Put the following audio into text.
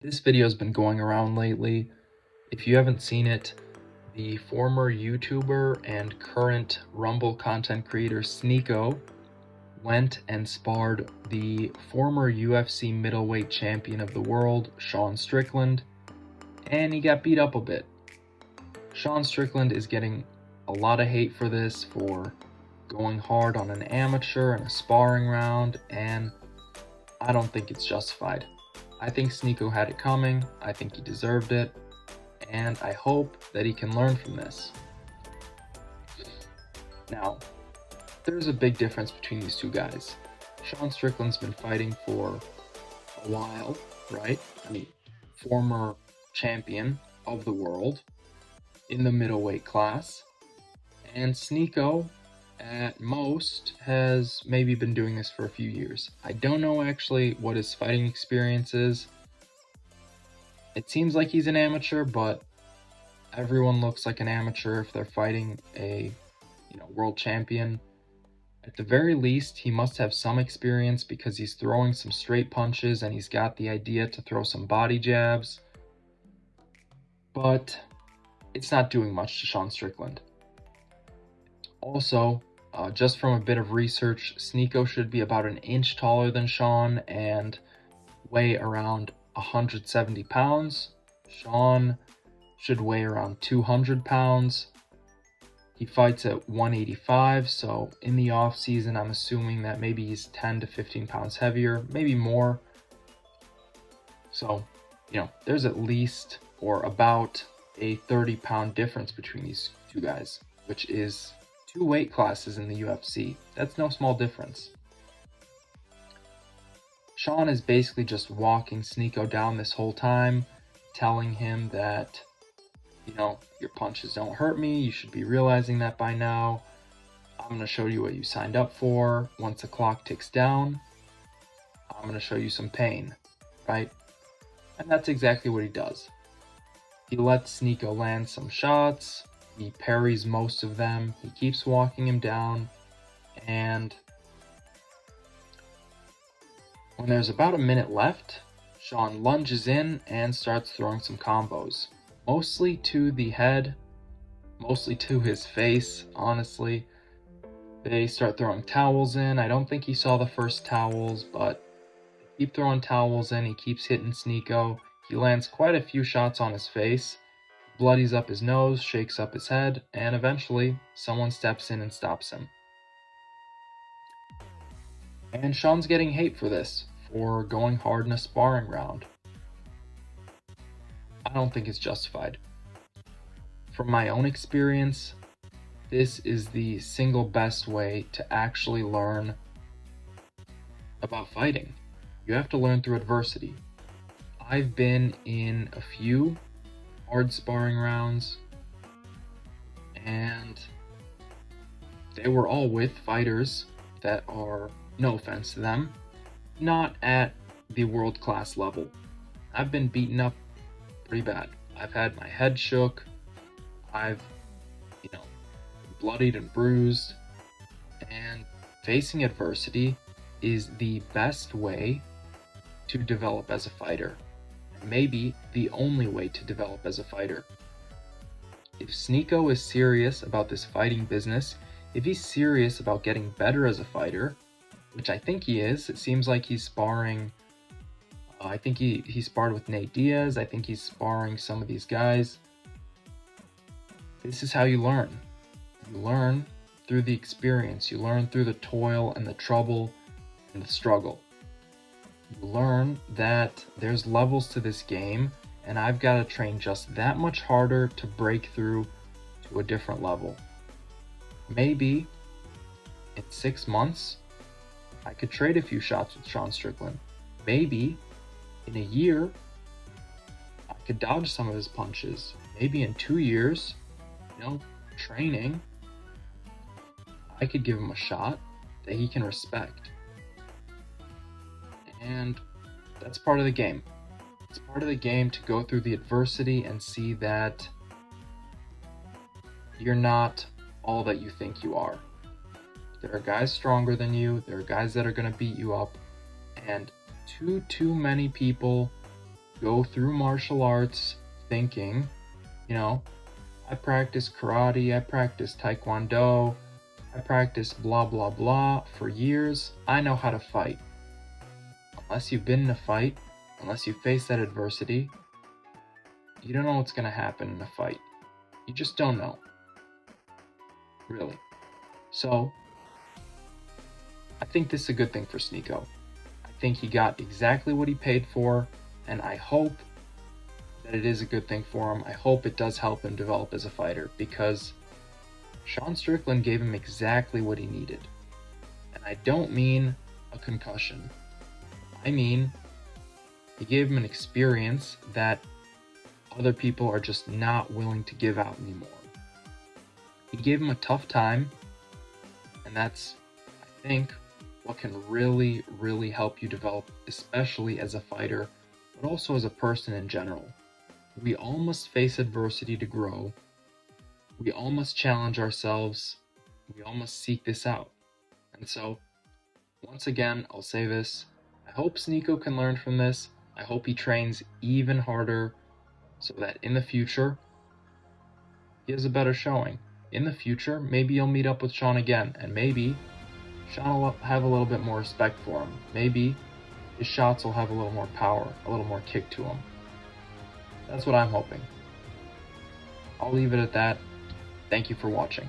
This video has been going around lately. If you haven't seen it, the former YouTuber and current Rumble content creator Sneako went and sparred the former UFC middleweight champion of the world, Strickland, and he got beat up a bit. Strickland is getting a lot of hate for this, for going hard on an amateur in a sparring round, and I don't think it's justified. I think Sneako had it coming, I think he deserved it, and I hope that he can learn from this. Now, there's a big difference between these two guys. Strickland's been fighting for a while, right? I mean, former champion of the world in the middleweight class, and Sneako at most has maybe been doing this for a few years. I don't know actually what his fighting experience is. It seems like he's an amateur, but everyone looks like an amateur if they're fighting a world champion. At the very least, he must have some experience because he's throwing some straight punches and he's got the idea to throw some body jabs. But it's not doing much to Strickland. Also, just from a bit of research, Sneako should be about an inch taller than Sean and weigh around 170 pounds. Sean should weigh around 200 pounds. He fights at 185, so in the off season, I'm assuming that maybe he's 10 to 15 pounds heavier, maybe more. So, there's at least or about a 30-pound difference between these two guys, which is 2 weight classes in the UFC. That's no small difference. Sean is basically just walking Sneako down this whole time, telling him that, your punches don't hurt me. You should be realizing that by now. I'm going to show you what you signed up for. Once the clock ticks down, I'm going to show you some pain, right? And that's exactly what he does. He lets Sneako land some shots. He parries most of them. He keeps walking him down. And when there's about a minute left, Sean lunges in and starts throwing some combos. Mostly to the head, mostly to his face, honestly. They start throwing towels in. I don't think he saw the first towels, but they keep throwing towels in. He keeps hitting Sneako. He lands quite a few shots on his face. Bloodies up his nose, shakes up his head, and eventually someone steps in and stops him. And Sean's getting hate for this, for going hard in a sparring round. I don't think it's justified. From my own experience, this is the single best way to actually learn about fighting. You have to learn through adversity. I've been in a few hard sparring rounds, and they were all with fighters that are, no offense to them, not at the world-class level. I've been beaten up pretty bad. I've had my head shook. I've, bloodied and bruised. And facing adversity is the best way to develop as a fighter. Maybe the only way to develop as a fighter. If Sneako is serious about this fighting business, if he's serious about getting better as a fighter, which I think he is, it seems like he's sparring. I think he sparred with Nate Diaz. I think he's sparring some of these guys. This is how you learn. You learn through the experience. You learn through the toil and the trouble and the struggle. You learn that there's levels to this game, and I've got to train just that much harder to break through to a different level. Maybe in 6 months, I could trade a few shots with Strickland. Maybe in a year, I could dodge some of his punches. Maybe in 2 years, training, I could give him a shot that he can respect. And that's part of the game. It's part of the game to go through the adversity and see that you're not all that you think you are. There are guys stronger than you. There are guys that are going to beat you up. And too many people go through martial arts thinking, I practice karate, I practice taekwondo, I practice blah blah blah for years, I know how to fight. Unless you've been in a fight, unless you face that adversity, you don't know what's going to happen in a fight. You just don't know. Really. So, I think this is a good thing for Sneako. I think he got exactly what he paid for, and I hope that it is a good thing for him. I hope it does help him develop as a fighter, because Sean Strickland gave him exactly what he needed. And I don't mean a concussion. I mean, he gave him an experience that other people are just not willing to give out anymore. He gave him a tough time, and that's, I think, what can really, really help you develop, especially as a fighter, but also as a person in general. We all must face adversity to grow. We all must challenge ourselves. We all must seek this out. And so, once again, I'll say this. I hope Sneako can learn from this. I hope he trains even harder so that in the future, he has a better showing. In the future, maybe you'll meet up with Sean again, and maybe Sean will have a little bit more respect for him. Maybe his shots will have a little more power, a little more kick to him. That's what I'm hoping. I'll leave it at that. Thank you for watching.